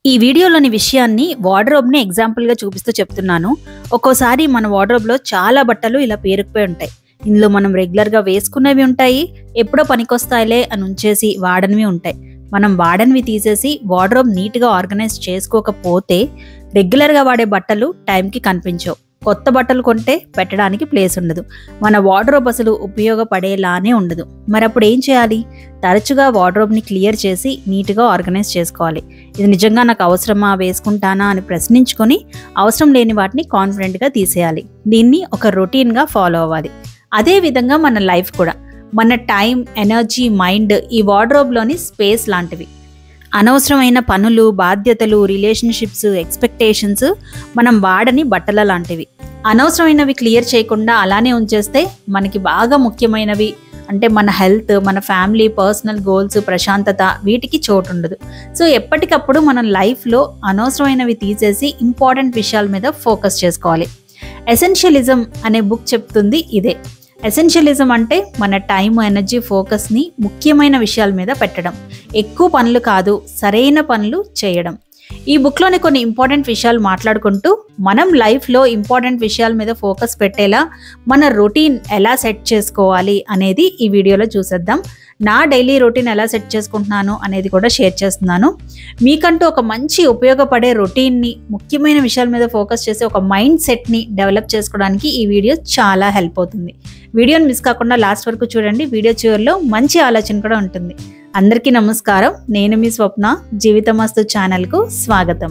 ఈ వీడియోలోని విషయాన్ని వార్డ్రోబ్‌ని ఎగ్జాంపుల్‌గా చూపిస్తూ చెప్తున్నాను. ఒక్కోసారి మన వార్డ్రోబ్‌లో చాలా బట్టలు ఇలా పేరుకుపోయి ఉంటాయి. ఇందులో మనం రెగ్యులర్‌గా వేసుకునేవి ఉంటాయి. ఎప్పుడో పనికొస్తాయిలే అని ఉంచేసి వాడనివి ఉంటాయి. మనం వాడనివి తీసేసి వార్డ్రోబ్ నీట్‌గా ఆర్గనైజ్ చేసుకోకపోతే రెగ్యులర్‌గా వాడే బట్టలు టైంకి కనిపించవు. కొత్త బట్టలు కొంటే పెట్టడానికి ప్లేస్ ఉండదు. మన వార్డ్రోబ్ అసలు ఉపయోగపడేలానే ఉండదు. మరప్పుడు ఏం చేయాలి? తరచుగా వార్డ్రోబ్‌ని క్లియర్ చేసి నీట్‌గా ఆర్గనైజ్ చేసుకోవాలి. ఇది నిజంగా నాకు అవసరమా, వేసుకుంటానా అని ప్రశ్నించుకొని అవసరం లేని వాటిని కాన్ఫిడెంట్‌గా తీసేయాలి. దీన్ని ఒక రొటీన్‌గా ఫాలో అవ్వాలి. అదే విధంగా మన లైఫ్ కూడా. మన టైం, ఎనర్జీ, మైండ్ ఈ వార్డ్రోబ్‌లోని స్పేస్ లాంటివి. అనవసరమైన పనులు, బాధ్యతలు, రిలేషన్షిప్స్, ఎక్స్పెక్టేషన్స్ మనం వాడని బట్టల లాంటివి. అనవసరమైనవి క్లియర్ చేయకుండా అలానే ఉంచేస్తే మనకి బాగా ముఖ్యమైనవి అంటే మన హెల్త్, మన ఫ్యామిలీ, పర్సనల్ గోల్స్, ప్రశాంతత వీటికి చోటు ఉండదు. సో ఎప్పటికప్పుడు మనం లైఫ్లో అనవసరమైనవి తీసేసి ఇంపార్టెంట్ విషయాల మీద ఫోకస్ చేసుకోవాలి. ఎసెన్షియలిజం అనే బుక్ చెప్తుంది ఇదే. ఎసెన్షియలిజం అంటే మన టైం, ఎనర్జీ, ఫోకస్ని ముఖ్యమైన విషయాల మీద పెట్టడం. ఎక్కువ పనులు కాదు, సరైన పనులు చేయడం. ఈ బుక్లోని కొన్ని ఇంపార్టెంట్ విషయాలు మాట్లాడుకుంటూ మనం లైఫ్లో ఇంపార్టెంట్ విషయాల మీద ఫోకస్ పెట్టేలా మన రొటీన్ ఎలా సెట్ చేసుకోవాలి అనేది ఈ వీడియోలో చూసేద్దాం. నా డైలీ రొటీన్ ఎలా సెట్ చేసుకుంటున్నాను అనేది కూడా షేర్ చేస్తున్నాను. మీకంటూ ఒక మంచి ఉపయోగపడే రొటీన్ని, ముఖ్యమైన విషయాల మీద ఫోకస్ చేసే ఒక మైండ్ సెట్ని డెవలప్ చేసుకోవడానికి ఈ వీడియో చాలా హెల్ప్ అవుతుంది. వీడియోని మిస్ కాకుండా లాస్ట్ వరకు చూడండి. వీడియో చివరిలో మంచి ఆలోచన కూడా ఉంటుంది. అందరికీ నమస్కారం. నేను మీ స్వప్న. జీవితమస్తు ఛానల్కు స్వాగతం.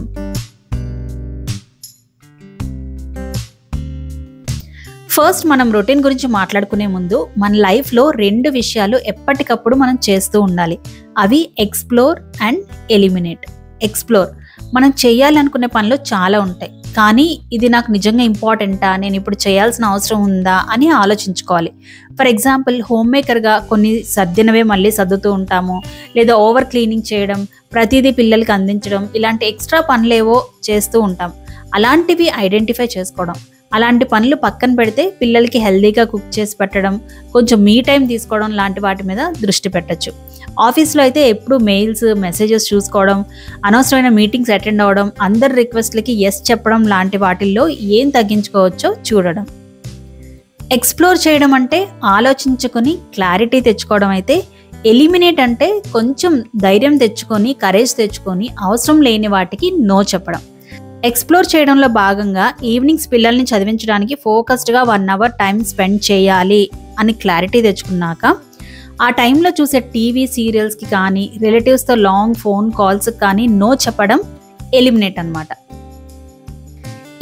ఫస్ట్ మనం రొటీన్ గురించి మాట్లాడుకునే ముందు మన లైఫ్లో 2 విషయాలు ఎప్పటికప్పుడు మనం చేస్తూ ఉండాలి. అవి ఎక్స్ప్లోర్ అండ్ ఎలిమినేట్. ఎక్స్ప్లోర్ మనం చేయాలనుకునే పనులు చాలా ఉంటాయి, కానీ ఇది నాకు నిజంగా ఇంపార్టెంటా, నేను ఇప్పుడు చేయాల్సిన అవసరం ఉందా అని ఆలోచించుకోవాలి. ఫర్ ఎగ్జాంపుల్, హోమ్ మేకర్గా కొన్ని సర్దినవే మళ్ళీ సర్దుతూ ఉంటాము, లేదా ఓవర్ క్లీనింగ్ చేయడం, ప్రతిదీ పిల్లలకి అందించడం, ఇలాంటి ఎక్స్ట్రా పనులేవో చేస్తూ ఉంటాం. అలాంటివి ఐడెంటిఫై చేసుకోవడం, అలాంటి పనులు పక్కన పెడితే పిల్లలకి హెల్దీగా కుక్ చేసి పెట్టడం, కొంచెం మీ టైం తీసుకోవడం లాంటి వాటి మీద దృష్టి పెట్టచ్చు. ఆఫీస్లో అయితే ఎప్పుడు మెయిల్స్, మెసేజెస్ చూసుకోవడం, అనవసరమైన మీటింగ్స్ అటెండ్ అవ్వడం, అందరి రిక్వెస్ట్లకి ఎస్ చెప్పడం లాంటి వాటిల్లో ఏం తగ్గించుకోవచ్చో చూడడం. ఎక్స్ప్లోర్ చేయడం అంటే ఆలోచించుకొని క్లారిటీ తెచ్చుకోవడం అయితే, ఎలిమినేట్ అంటే కొంచెం ధైర్యం తెచ్చుకొని, కరేజ్ తెచ్చుకొని అవసరం లేని వాటికి నో చెప్పడం. ఎక్స్ప్లోర్ చేయడంలో భాగంగా ఈవినింగ్స్ పిల్లల్ని చదివించడానికి ఫోకస్డ్గా 1 అవర్ టైం స్పెండ్ చేయాలి అని క్లారిటీ తెచ్చుకున్నాక, ఆ టైంలో చూసే టీవీ సీరియల్స్కి కానీ, రిలేటివ్స్తో లాంగ్ ఫోన్ కాల్స్కి కానీ నో చెప్పడం ఎలిమినేట్ అన్నమాట.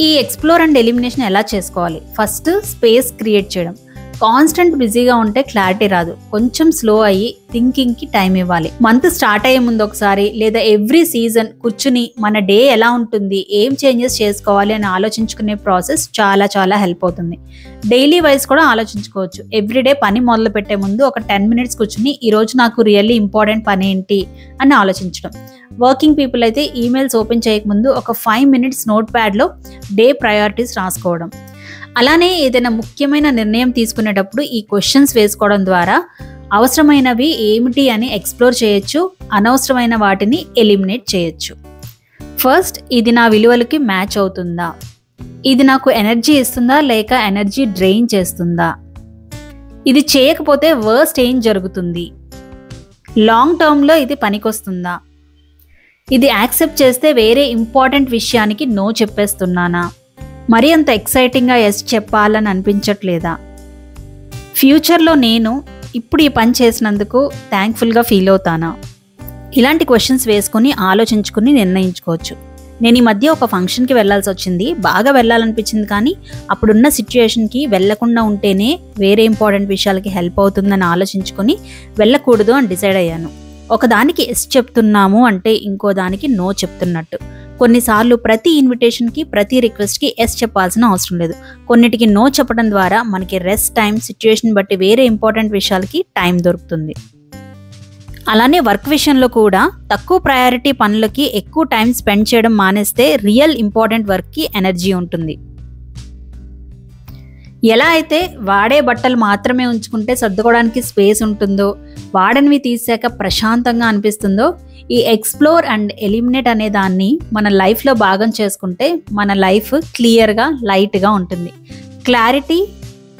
ఈ ఎక్స్ప్లోర్ అండ్ ఎలిమినేషన్ ఎలా చేసుకోవాలి? ఫస్ట్ స్పేస్ క్రియేట్ చేయడం. కాన్స్టెంట్ బిజీగా ఉంటే క్లారిటీ రాదు. కొంచెం స్లో అయ్యి థింకింగ్కి టైం ఇవ్వాలి. మంత్ స్టార్ట్ అయ్యే ముందు ఒకసారి, లేదా ఎవ్రీ సీజన్ కూర్చుని మన డే ఎలా ఉంటుంది, ఏం చేంజెస్ చేసుకోవాలి అని ఆలోచించుకునే ప్రాసెస్ చాలా చాలా హెల్ప్ అవుతుంది. డైలీ వైజ్ కూడా ఆలోచించుకోవచ్చు. ఎవ్రీడే పని మొదలు పెట్టే ముందు ఒక 10 మినిట్స్ కూర్చుని ఈరోజు నాకు రియల్లీ ఇంపార్టెంట్ పని ఏంటి అని ఆలోచించడం. వర్కింగ్ పీపుల్ అయితే ఈమెయిల్స్ ఓపెన్ చేయకముందు ఒక 5 మినిట్స్ నోట్ ప్యాడ్లో డే ప్రయారిటీస్ రాసుకోవడం. అలానే ఏదైనా ముఖ్యమైన నిర్ణయం తీసుకునేటప్పుడు ఈ క్వశ్చన్స్ వేసుకోవడం ద్వారా అవసరమైనవి ఏమిటి అని ఎక్స్ప్లోర్ చేయొచ్చు, అనవసరమైన వాటిని ఎలిమినేట్ చేయొచ్చు. ఫస్ట్, ఇది నా విలువలకి మ్యాచ్ అవుతుందా? ఇది నాకు ఎనర్జీ ఇస్తుందా లేక ఎనర్జీ డ్రైన్ చేస్తుందా? ఇది చేయకపోతే వర్స్ట్ ఏం జరుగుతుంది? లాంగ్ టర్మ్లో ఇది పనికొస్తుందా? ఇది యాక్సెప్ట్ చేస్తే వేరే ఇంపార్టెంట్ విషయానికి నో చెప్పేస్తున్నానా? మరి అంత ఎక్సైటింగ్గా ఎస్ చెప్పాలని అనిపించట్లేదా? ఫ్యూచర్లో నేను ఇప్పుడు ఈ పని చేసినందుకు థ్యాంక్ఫుల్గా ఫీల్ అవుతానా? ఇలాంటి క్వశ్చన్స్ వేసుకొని ఆలోచించుకుని నిర్ణయించుకోవచ్చు. నేను ఈ మధ్య ఒక ఫంక్షన్కి వెళ్ళాల్సి వచ్చింది. బాగా వెళ్ళాలనిపించింది, కానీ అప్పుడున్న సిచ్యుయేషన్కి వెళ్లకుండా ఉంటేనే వేరే ఇంపార్టెంట్ విషయాలకి హెల్ప్ అవుతుందని ఆలోచించుకొని వెళ్ళకూడదు అని డిసైడ్ అయ్యాను. ఒకదానికి ఎస్ చెప్తున్నాము అంటే ఇంకో దానికి నో చెప్తున్నట్టు. కొన్నిసార్లు ప్రతి ఇన్విటేషన్కి, ప్రతి రిక్వెస్ట్కి ఎస్ చెప్పాల్సిన అవసరం లేదు. కొన్నిటికి నో చెప్పడం ద్వారా మనకి రెస్ట్ టైం, సిచ్యుయేషన్ బట్టి వేరే ఇంపార్టెంట్ విషయాలకి టైం దొరుకుతుంది. అలానే వర్క్ విషయంలో కూడా తక్కువ ప్రయారిటీ పనులకి ఎక్కువ టైం స్పెండ్ చేయడం మానేస్తే రియల్ ఇంపార్టెంట్ వర్క్కి ఎనర్జీ ఉంటుంది. ఎలా అయితే వాడే బట్టలు మాత్రమే ఉంచుకుంటే సర్దుకోవడానికి స్పేస్ ఉంటుందో, వాడనివి తీసాక ప్రశాంతంగా అనిపిస్తుందో, ఈ ఎక్స్ప్లోర్ అండ్ ఎలిమినేట్ అనే దాన్ని మన లైఫ్లో భాగం చేసుకుంటే మన లైఫ్ క్లియర్గా, లైట్గా ఉంటుంది. క్లారిటీ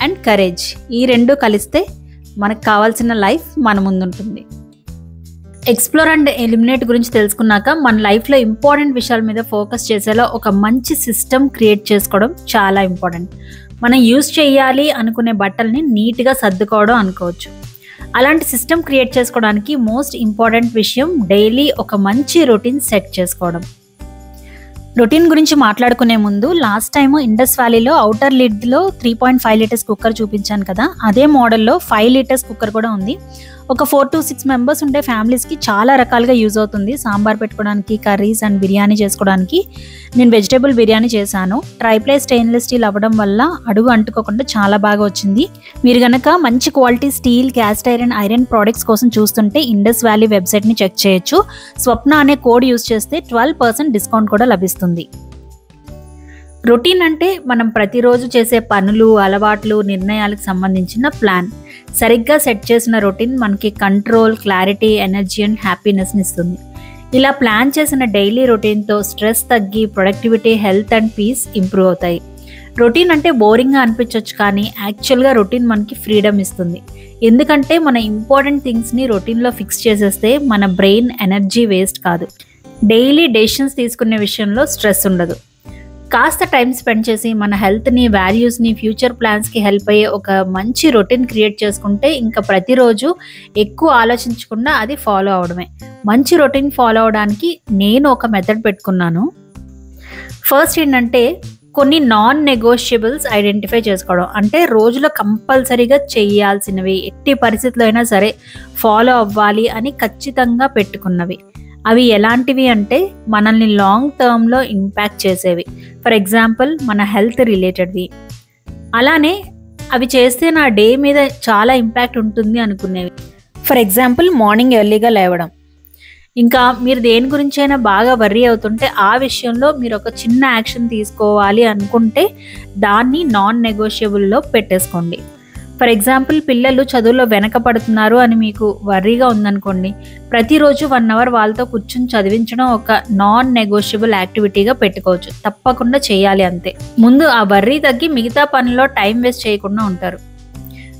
అండ్ కరేజ్ ఈ రెండు కలిస్తే మనకు కావాల్సిన లైఫ్ మన ముందుంటుంది. ఎక్స్ప్లోర్ అండ్ ఎలిమినేట్ గురించి తెలుసుకున్నాక మన లైఫ్లో ఇంపార్టెంట్ విషయాల మీద ఫోకస్ చేసేలా ఒక మంచి సిస్టమ్ క్రియేట్ చేసుకోవడం చాలా ఇంపార్టెంట్. మనం యూజ్ చేయాలి అనుకునే బట్టల్ని నీట్గా సర్దుకోవడం అనుకోవచ్చు. అలాంటి సిస్టమ్ క్రియేట్ చేసుకోవడానికి మోస్ట్ ఇంపార్టెంట్ విషయం డైలీ ఒక మంచి రొటీన్ సెట్ చేసుకోవడం. రొటీన్ గురించి మాట్లాడుకునే ముందు లాస్ట్ టైం ఇండస్ వ్యాలీలో అవుటర్ లిడ్లో 3.5 లీటర్స్ కుక్కర్ చూపించాను కదా, అదే మోడల్లో 5 లీటర్స్ కుక్కర్ కూడా ఉంది. ఒక 4 to 6 మెంబర్స్ ఉండే ఫ్యామిలీస్కి చాలా రకాలుగా యూజ్ అవుతుంది. సాంబార్ పెట్టుకోవడానికి, కర్రీస్ అండ్ బిర్యానీ చేసుకోవడానికి. నేను వెజిటేబుల్ బిర్యానీ చేశాను. ట్రైప్లై స్టెయిన్లెస్ స్టీల్ అవ్వడం వల్ల అడుగు అంటుకోకుండా చాలా బాగా వచ్చింది. మీరు కనుక మంచి quality steel, cast iron products కోసం చూస్తుంటే ఇండస్ వ్యాలీ వెబ్సైట్ని చెక్ చేయొచ్చు. స్వప్న అనే కోడ్ యూజ్ చేస్తే 12% డిస్కౌంట్ కూడా లభిస్తుంది. రొటీన్ అంటే మనం ప్రతిరోజు చేసే పనులు, అలవాట్లు, నిర్ణయాలకు సంబంధించిన ప్లాన్. సరిగ్గా సెట్ చేసిన రొటీన్ మనకి కంట్రోల్, క్లారిటీ, ఎనర్జీ అండ్ హ్యాపీనెస్ని ఇస్తుంది. ఇలా ప్లాన్ చేసిన డైలీ రొటీన్తో స్ట్రెస్ తగ్గి productivity, health and peace improve అవుతాయి. రొటీన్ అంటే బోరింగ్గా అనిపించవచ్చు, కానీ యాక్చువల్గా రొటీన్ మనకి ఫ్రీడమ్ ఇస్తుంది. ఎందుకంటే మన ఇంపార్టెంట్ థింగ్స్ని రొటీన్లో ఫిక్స్ చేసేస్తే మన బ్రెయిన్ ఎనర్జీ వేస్ట్ కాదు. డైలీ డెసిషన్స్ తీసుకునే విషయంలో స్ట్రెస్ ఉండదు. కాస్త టైం స్పెండ్ చేసి మన హెల్త్ని, వాల్యూస్ని, ఫ్యూచర్ ప్లాన్స్కి హెల్ప్ అయ్యే ఒక మంచి రొటీన్ క్రియేట్ చేసుకుంటే ఇంకా ప్రతిరోజు ఎక్కువ ఆలోచించకుండా అది ఫాలో అవడమే. మంచి రొటీన్ ఫాలో అవడానికి నేను ఒక మెథడ్ పెట్టుకున్నాను. ఫస్ట్ ఏంటంటే కొన్ని నాన్ నెగోషియబుల్స్ ఐడెంటిఫై చేసుకోవడం. అంటే రోజులో కంపల్సరీగా చేయాల్సినవి, ఎట్టి పరిస్థితుల్లో అయినా సరే ఫాలో అవ్వాలి అని ఖచ్చితంగా పెట్టుకున్నవి. అవి ఎలాంటివి అంటే మనల్ని లాంగ్ టర్మ్లో ఇంపాక్ట్ చేసేవి. ఫర్ ఎగ్జాంపుల్ మన హెల్త్ రిలేటెడ్వి. అలానే అవి చేస్తే నా డే మీద చాలా ఇంపాక్ట్ ఉంటుంది అనుకునేవి. ఫర్ ఎగ్జాంపుల్ మార్నింగ్ ఎర్లీగా లేవడం. ఇంకా మీరు దేని గురించి అయినా బాగా వర్రీ అవుతుంటే ఆ విషయంలో మీరు ఒక చిన్న యాక్షన్ తీసుకోవాలి అనుకుంటే దాన్ని నాన్ నెగోషియబుల్లో పెట్టేసుకోండి. ఫర్ ఎగ్జాంపుల్ పిల్లలు చదువులో వెనకపడుతున్నారు అని మీకు వర్రీగా ఉందనుకోండి, ప్రతిరోజు 1 hour వాళ్ళతో కూర్చొని చదివించడం ఒక నాన్ నెగోషియబుల్ యాక్టివిటీగా పెట్టుకోవచ్చు. తప్పకుండా చేయాలి అంతే. ముందు ఆ వర్రీ తగ్గి మిగతా పనిలో టైం వేస్ట్ చేయకుండా ఉంటారు.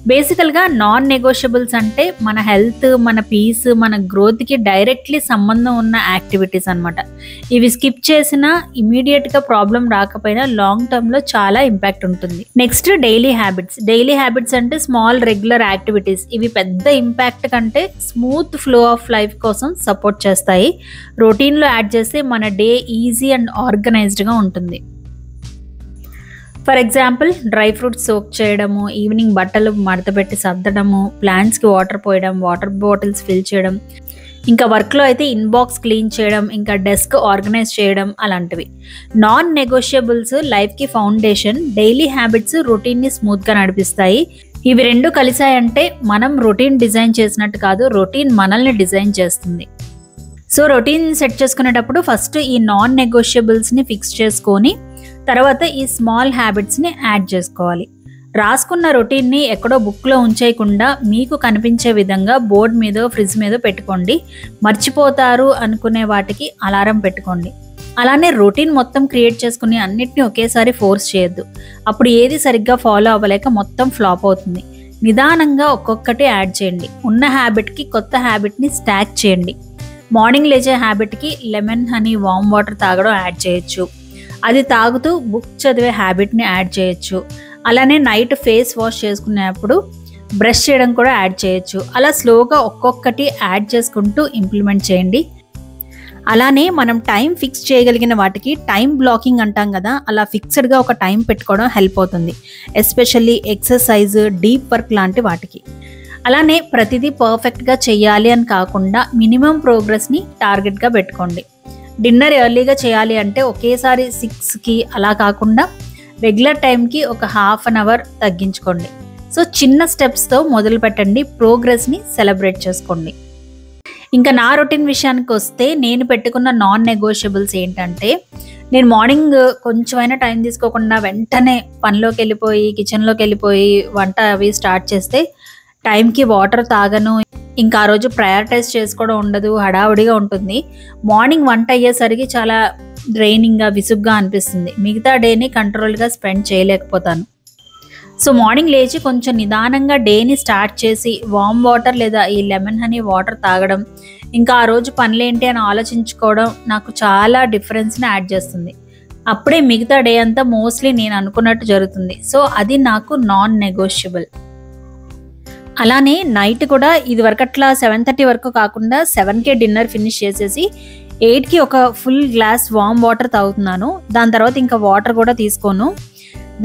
బేసికల్గా నాన్ నెగోషియబుల్స్ అంటే మన హెల్త్, మన పీస్, మన గ్రోత్కి డైరెక్ట్లీ సంబంధం ఉన్న యాక్టివిటీస్ అనమాట. ఇవి స్కిప్ చేసినా ఇమీడియట్గా ప్రాబ్లం రాకపోయినా లాంగ్ టర్మ్లో చాలా ఇంపాక్ట్ ఉంటుంది. Next daily habits. Daily habits అంటే స్మాల్ రెగ్యులర్ యాక్టివిటీస్. ఇవి పెద్ద ఇంపాక్ట్ కంటే స్మూత్ ఫ్లో ఆఫ్ లైఫ్ కోసం సపోర్ట్ చేస్తాయి. రొటీన్లో యాడ్ చేస్తే మన డే ఈజీ అండ్ ఆర్గనైజ్డ్గా ఉంటుంది. For example dry fruits soak చేయడము, ఈవినింగ్ బట్టలు మడతపెట్టి సర్దడము, ప్లాంట్స్కి వాటర్ పోయడం, వాటర్ బాటిల్స్ ఫిల్ చేయడం, ఇంకా వర్క్లో అయితే ఇన్బాక్స్ క్లీన్ చేయడం, ఇంకా డెస్క్ ఆర్గనైజ్ చేయడం, అలాంటివి. నాన్ నెగోషియబుల్స్ లైఫ్కి ఫౌండేషన్. డైలీ హ్యాబిట్స్ రొటీన్ని స్మూత్గా నడిపిస్తాయి. ఇవి రెండు కలిసాయంటే మనం రొటీన్ డిజైన్ చేసినట్టు కాదు, రొటీన్ మనల్ని డిజైన్ చేస్తుంది. సో రొటీన్ సెట్ చేసుకునేటప్పుడు ఫస్ట్ ఈ నాన్ నెగోషియబుల్స్ని ఫిక్స్ చేసుకొని తర్వాత ఈ స్మాల్ హ్యాబిట్స్ని యాడ్ చేసుకోవాలి. రాసుకున్న రొటీన్ని ఎక్కడో బుక్లో ఉంచేయకుండా మీకు కనిపించే విధంగా బోర్డ్ మీదో, ఫ్రిడ్జ్ మీదో పెట్టుకోండి. మర్చిపోతారు అనుకునే వాటికి అలారం పెట్టుకోండి. అలానే రొటీన్ మొత్తం క్రియేట్ చేసుకుని అన్నిటినీ ఒకేసారి ఫోర్స్ చేయొద్దు. అప్పుడు ఏది సరిగ్గా ఫాలో అవ్వలేక మొత్తం ఫ్లాప్ అవుతుంది. నిదానంగా ఒక్కొక్కటి యాడ్ చేయండి. ఉన్న హ్యాబిట్కి కొత్త హ్యాబిట్ని స్టాక్ చేయండి. మార్నింగ్ లేచే హ్యాబిట్కి లెమన్, హనీ, వామ్ వాటర్ తాగడం యాడ్ చేయొచ్చు. అది తాగుతూ బుక్ చదివే హ్యాబిట్ని యాడ్ చేయొచ్చు. అలానే నైట్ ఫేస్ వాష్ చేసుకునేప్పుడు బ్రష్ చేయడం కూడా యాడ్ చేయొచ్చు. అలా స్లోగా ఒక్కొక్కటి యాడ్ చేసుకుంటూ ఇంప్లిమెంట్ చేయండి. అలానే మనం టైం ఫిక్స్ చేయగలిగిన వాటికి టైం బ్లాకింగ్ అంటాం కదా, అలా ఫిక్స్డ్గా ఒక టైం పెట్టుకోవడం హెల్ప్ అవుతుంది. ఎస్పెషల్లీ ఎక్సర్సైజ్, డీప్ వర్క్ లాంటి వాటికి. అలానే ప్రతిదీ పర్ఫెక్ట్గా చేయాలి అని కాకుండా మినిమం ప్రోగ్రెస్ని టార్గెట్గా పెట్టుకోండి. డిన్నర్ ఎర్లీగా చేయాలి అంటే ఒకేసారి 6కి అలా కాకుండా రెగ్యులర్ టైంకి ఒక 1/2 hour తగ్గించుకోండి. సో చిన్న స్టెప్స్తో మొదలు పెట్టండి, ప్రోగ్రెస్ని సెలబ్రేట్ చేసుకోండి. ఇంకా నా రొటీన్ విషయానికి వస్తే నేను పెట్టుకున్న నాన్ నెగోషియబుల్స్ ఏంటంటే, నేను మార్నింగ్ కొంచెమైనా టైం తీసుకోకుండా వెంటనే పనిలోకి వెళ్ళిపోయి కిచెన్లోకి వెళ్ళిపోయి వంట అవి స్టార్ట్ చేస్తే టైంకి వాటర్ తాగను, ఇంకా ఆ రోజు ప్రయారిటైజ్ చేసుకోవడం ఉండదు, హడావుడిగా ఉంటుంది. మార్నింగ్ వంట అయ్యేసరికి చాలా డ్రైనింగ్గా విసుగ్గా అనిపిస్తుంది. మిగతా డేని కంట్రోల్గా స్పెండ్ చేయలేకపోతాను. సో మార్నింగ్ లేచి కొంచెం నిదానంగా డేని స్టార్ట్ చేసి వామ్ వాటర్ లేదా ఈ లెమన్ హనీ వాటర్ తాగడం, ఇంకా ఆ రోజు పనులేంటి అని ఆలోచించుకోవడం నాకు చాలా డిఫరెన్స్ని యాడ్ చేస్తుంది. అప్పుడే మిగతా డే అంతా మోస్ట్లీ నేను అనుకున్నట్టు జరుగుతుంది. సో అది నాకు నాన్ నెగోషియబుల్. అలానే నైట్ కూడా ఇది వరకట్లా 7:30 వరకు కాకుండా 7కే డిన్నర్ ఫినిష్ చేసేసి 8కి ఒక ఫుల్ గ్లాస్ వామ్ వాటర్ తాగుతున్నాను. దాని తర్వాత ఇంకా వాటర్ కూడా తీసుకోను.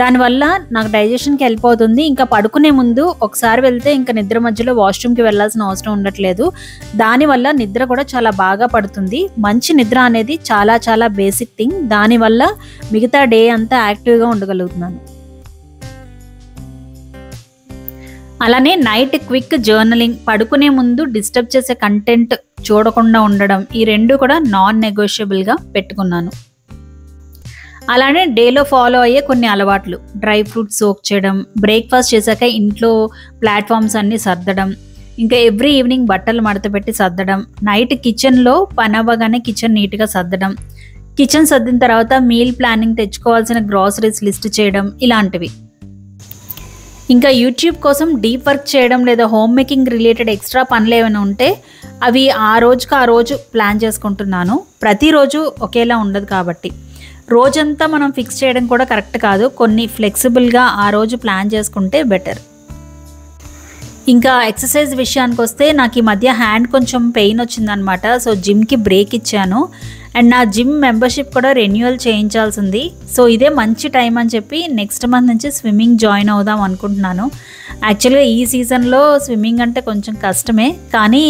దానివల్ల నాకు డైజెషన్కి హెల్ప్ అవుతుంది. ఇంకా పడుకునే ముందు ఒకసారి వెళ్తే ఇంకా నిద్ర మధ్యలో వాష్రూమ్కి వెళ్ళాల్సిన అవసరం ఉండట్లేదు. దానివల్ల నిద్ర కూడా చాలా బాగా పడుతుంది. మంచి నిద్ర అనేది చాలా చాలా బేసిక్ థింగ్. దానివల్ల మిగతా డే అంతా యాక్టివ్గా ఉండగలుగుతున్నాను. అలానే నైట్ క్విక్ జర్నలింగ్, పడుకునే ముందు డిస్టర్బ్ చేసే కంటెంట్ చూడకుండా ఉండడం, ఈ రెండు కూడా నాన్ నెగోషియబుల్గా పెట్టుకున్నాను. అలానే డేలో ఫాలో అయ్యే కొన్ని అలవాట్లు: డ్రై ఫ్రూట్స్ సోక్ చేయడం, బ్రేక్ఫాస్ట్ చేశాక ఇంట్లో ప్లాట్ఫామ్స్ అన్నీ సర్దడం, ఇంకా ఎవ్రీ ఈవినింగ్ బట్టలు మడతపెట్టి సర్దడం, నైట్ కిచెన్లో పని అవ్వగానే కిచెన్ నీట్గా సర్దడం, కిచెన్ సర్దిన తర్వాత మీల్ ప్లానింగ్, తెచ్చుకోవాల్సిన గ్రాసరీస్ లిస్ట్ చేయడం, ఇలాంటివి. ఇంకా యూట్యూబ్ కోసం డీప్ వర్క్ చేయడం లేదా హోమ్ మేకింగ్ రిలేటెడ్ ఎక్స్ట్రా పనులు ఏమైనా ఉంటే అవి ఆ రోజు ప్లాన్ చేసుకుంటున్నాను. ప్రతిరోజు ఒకేలా ఉండదు కాబట్టి రోజంతా మనం ఫిక్స్ చేయడం కూడా కరెక్ట్ కాదు. కొన్ని ఫ్లెక్సిబుల్గా ఆ రోజు ప్లాన్ చేసుకుంటే బెటర్. ఇంకా ఎక్సర్సైజ్ విషయానికి వస్తే నాకు ఈ మధ్య హ్యాండ్ కొంచెం పెయిన్ వచ్చిందనమాట. సో జిమ్కి బ్రేక్ ఇచ్చాను. అండ్ నా జిమ్ మెంబర్షిప్ కూడా రెన్యువల్ చేయించాల్సింది. సో ఇదే మంచి టైం అని చెప్పి నెక్స్ట్ మంత్ నుంచి స్విమ్మింగ్ జాయిన్ అవుదాం అనుకుంటున్నాను. యాక్చువల్గా ఈ సీజన్లో స్విమ్మింగ్ అంటే కొంచెం కష్టమే, కానీ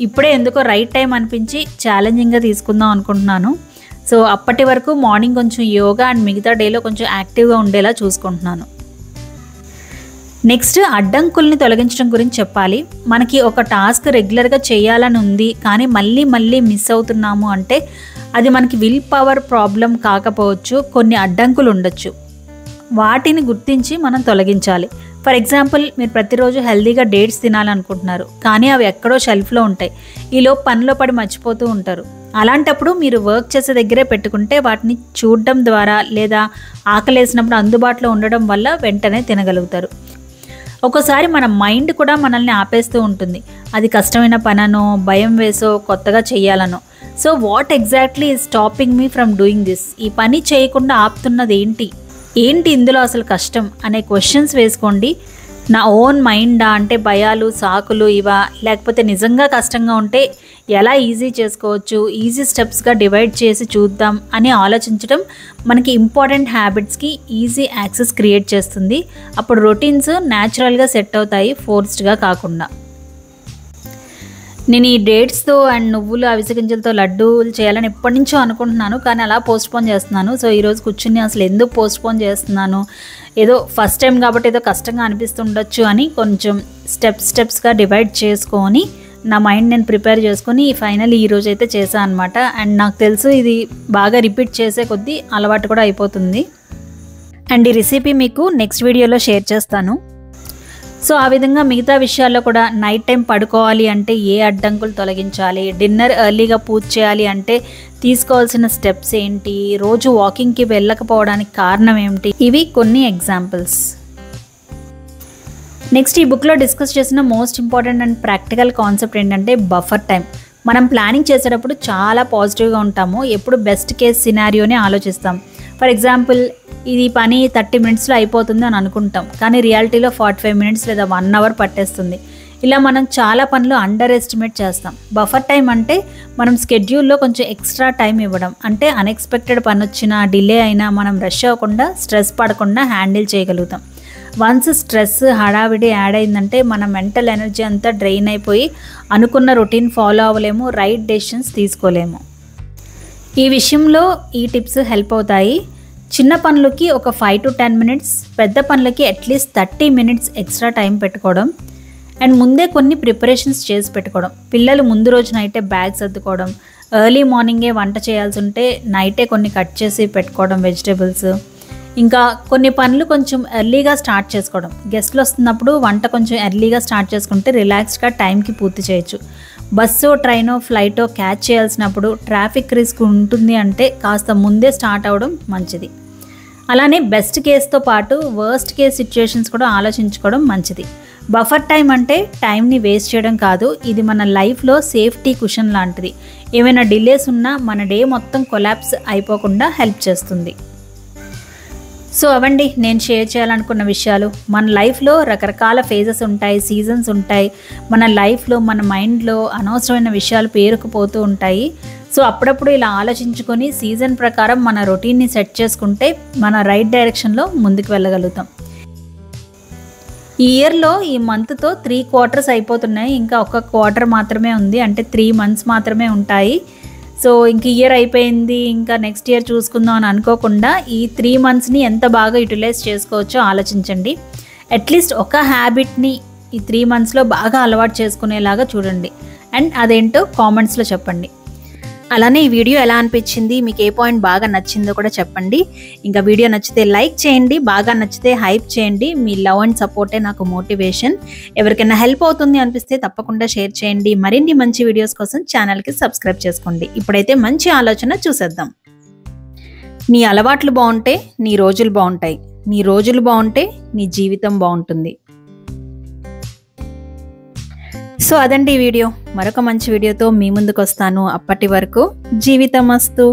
ఇప్పుడే ఎందుకో రైట్ టైం అనిపించి ఛాలెంజింగ్గా తీసుకుందాం అనుకుంటున్నాను. సో అప్పటి వరకు మార్నింగ్ కొంచెం యోగా అండ్ మిగతా డేలో కొంచెం యాక్టివ్గా ఉండేలా చూసుకుంటున్నాను. నెక్స్ట్ అడ్డంకుల్ని తొలగించడం గురించి చెప్పాలి. మనకి ఒక టాస్క్ రెగ్యులర్గా చేయాలని ఉంది కానీ మళ్ళీ మిస్ అవుతున్నాము అంటే అది మనకి విల్ పవర్ ప్రాబ్లం కాకపోవచ్చు, కొన్ని అడ్డంకులు ఉండొచ్చు. వాటిని గుర్తించి మనం తొలగించాలి. ఫర్ ఎగ్జాంపుల్, మీరు ప్రతిరోజు హెల్దీగా డేట్స్ తినాలనుకుంటున్నారు కానీ అవి ఎక్కడో షెల్ఫ్లో ఉంటాయి. ఈలోపు పనిలో పడి మర్చిపోతూ ఉంటారు. అలాంటప్పుడు మీరు వర్క్ చేసే దగ్గరే పెట్టుకుంటే వాటిని చూడడం ద్వారా లేదా ఆకలేసినప్పుడు అందుబాటులో ఉండడం వల్ల వెంటనే తినగలుగుతారు. ఒక్కోసారి మన మైండ్ కూడా మనల్ని ఆపేస్తూ ఉంటుంది. అది కష్టమైన పననో, భయం వేసో, కొత్తగా చెయ్యాలనో. So what exactly is stopping me from doing this? ఈ పని చేయకుండా ఆపుతున్నది ఏంటి ఇందులో అసలు కష్టం అనే క్వశ్చన్స్ వేసుకోండి. నా ఓన్ మైండా, అంటే భయాలు, సాకులు ఇవా, లేకపోతే నిజంగా కష్టంగా ఉంటే ఎలా ఈజీ చేసుకోవచ్చు, ఈజీ స్టెప్స్గా డివైడ్ చేసి చూద్దాం అని ఆలోచించడం మనకి ఇంపార్టెంట్ హ్యాబిట్స్కి ఈజీ యాక్సెస్ క్రియేట్ చేస్తుంది. అప్పుడు రొటీన్స్ న్యాచురల్గా సెట్ అవుతాయి, ఫోర్స్డ్గా కాకుండా. నేను ఈ డేట్స్తో అండ్ నువ్వులు అవిసె గింజలతో లడ్డూలు చేయాలని ఎప్పటి నుంచో అనుకుంటున్నాను, కానీ అలా పోస్ట్పోన్ చేస్తున్నాను. సో ఈరోజు కూర్చుని అసలు ఎందుకు పోస్ట్పోన్ చేస్తున్నాను, ఏదో ఫస్ట్ టైం కాబట్టి ఏదో కష్టంగా అనిపిస్తుండొచ్చు అని కొంచెం స్టెప్స్గా డివైడ్ చేసుకొని నా మైండ్ నేను ప్రిపేర్ చేసుకొని ఫైనల్ ఈరోజు అయితే చేశాను అనమాట. అండ్ నాకు తెలుసు ఇది బాగా రిపీట్ చేసే కొద్దీ అలవాటు కూడా అయిపోతుంది. అండ్ ఈ రెసిపీ మీకు నెక్స్ట్ వీడియోలో షేర్ చేస్తాను. సో ఆ విధంగా మిగతా విషయాల్లో కూడా నైట్ టైం పడుకోవాలి అంటే ఏ అడ్డంకులు తొలగించాలి, డిన్నర్ ఎర్లీగా పూజ చేయాలి అంటే తీసుకోవాల్సిన స్టెప్స్ ఏంటి, రోజు వాకింగ్కి వెళ్ళకపోవడానికి కారణం ఏమిటి, ఇవి కొన్ని ఎగ్జాంపుల్స్. నెక్స్ట్ ఈ బుక్లో డిస్కస్ చేసిన most important and practical concept ఏంటంటే బఫర్ టైం. మనం ప్లానింగ్ చేసేటప్పుడు చాలా పాజిటివ్గా ఉంటాము, ఎప్పుడు బెస్ట్ కేస్ సినారియోని ఆలోచిస్తాం. ఫర్ ఎగ్జాంపుల్, ఇది పని 30 మినిట్స్లో అయిపోతుంది అని అనుకుంటాం, కానీ రియాలిటీలో 45 మినిట్స్ లేదా 1 అవర్ పట్టేస్తుంది. ఇలా మనం చాలా పనులు అండర్ ఎస్టిమేట్ చేస్తాం. బఫర్ టైం అంటే మనం స్కెడ్యూల్లో కొంచెం ఎక్స్ట్రా టైం ఇవ్వడం. అంటే అన్ఎక్స్పెక్టెడ్ పని వచ్చినా, డిలే అయినా మనం రష్ అవ్వకుండా, స్ట్రెస్ పడకుండా హ్యాండిల్ చేయగలుగుతాం. వన్స్ స్ట్రెస్, హడావిడి యాడ్ అయిందంటే మన మెంటల్ ఎనర్జీ అంతా డ్రైన్ అయిపోయి అనుకున్న రొటీన్ ఫాలో అవ్వలేము, రైట్ డెసిషన్స్ తీసుకోలేము. ఈ విషయంలో ఈ టిప్స్ హెల్ప్ అవుతాయి. చిన్న పనులకి ఒక 5 to 10 మినిట్స్, పెద్ద పనులకి అట్లీస్ట్ 30 మినిట్స్ ఎక్స్ట్రా టైం పెట్టుకోవడం. అండ్ ముందే కొన్ని ప్రిపరేషన్స్ చేసి పెట్టుకోవడం. పిల్లలు ముందు రోజు నైటే బ్యాగ్ సర్దుకోవడం, ఎర్లీ మార్నింగే వంట చేయాల్సి ఉంటే నైటే కొన్ని కట్ చేసి పెట్టుకోవడం వెజిటేబుల్స్. ఇంకా కొన్ని పనులు కొంచెం ఎర్లీగా స్టార్ట్ చేసుకోవడం. గెస్ట్లు వస్తున్నప్పుడు వంట కొంచెం ఎర్లీగా స్టార్ట్ చేసుకుంటే రిలాక్స్డ్గా టైంకి పూర్తి చేయొచ్చు. బస్సో ట్రైనో ఫ్లైటో క్యాచ్ చేయాల్సినప్పుడు ట్రాఫిక్ రిస్క్ ఉంటుంది అంటే కాస్త ముందే స్టార్ట్ అవ్వడం మంచిది. అలానే బెస్ట్ కేస్తో పాటు వర్స్ట్ కేస్ సిచ్యుయేషన్స్ కూడా ఆలోచించుకోవడం మంచిది. బఫర్ టైం అంటే టైంని వేస్ట్ చేయడం కాదు, ఇది మన లైఫ్లో సేఫ్టీ కుషన్ లాంటిది. ఏమైనా డిలేస్ ఉన్నా మన డే మొత్తం కొలాప్స్ అయిపోకుండా హెల్ప్ చేస్తుంది. సో అవండి నేను షేర్ చేయాలనుకున్న విషయాలు. మన లైఫ్లో రకరకాల ఫేజెస్ ఉంటాయి, సీజన్స్ ఉంటాయి. మన లైఫ్లో మన మైండ్లో అనవసరమైన విషయాలు పేరుకుపోతూ ఉంటాయి. సో అప్పుడప్పుడు ఇలా ఆలోచించుకొని సీజన్ ప్రకారం మన రొటీన్ని సెట్ చేసుకుంటే మన రైట్ డైరెక్షన్లో ముందుకు వెళ్ళగలుగుతాం. ఈ ఇయర్లో ఈ మంత్తో 3 quarters అయిపోతున్నాయి. ఇంకా ఒక క్వార్టర్ మాత్రమే ఉంది, అంటే 3 months మాత్రమే ఉంటాయి. సో ఇంక ఇయర్ అయిపోయింది, ఇంకా నెక్స్ట్ ఇయర్ చూసుకుందాం అని అనుకోకుండా ఈ 3 monthsని ఎంత బాగా యూటిలైజ్ చేసుకోవచ్చో ఆలోచించండి. అట్లీస్ట్ ఒక హ్యాబిట్ని ఈ 3 monthsలో బాగా అలవాటు చేసుకునేలాగా చూడండి. అండ్ అదేంటో కామెంట్స్లో చెప్పండి. అలానే ఈ వీడియో ఎలా అనిపించింది, మీకు ఏ పాయింట్ బాగా నచ్చిందో కూడా చెప్పండి. ఇంకా వీడియో నచ్చితే లైక్ చేయండి, బాగా నచ్చితే హైప్ చేయండి. మీ లవ్ అండ్ సపోర్టే నాకు మోటివేషన్. ఎవరికైనా హెల్ప్ అవుతుంది అనిపిస్తే తప్పకుండా షేర్ చేయండి. మరిన్ని మంచి వీడియోస్ కోసం ఛానల్కి సబ్స్క్రైబ్ చేసుకోండి. ఇప్పుడైతే మంచి ఆలోచన చూసేద్దాం. నీ అలవాట్లు బాగుంటే నీ రోజులు బాగుంటాయి, నీ రోజులు బాగుంటే నీ జీవితం బాగుంటుంది. సో అదండి ఈ వీడియో. మరొక మంచి వీడియోతో మీ ముందుకు వస్తాను. అప్పటి వరకు జీవితమస్తు.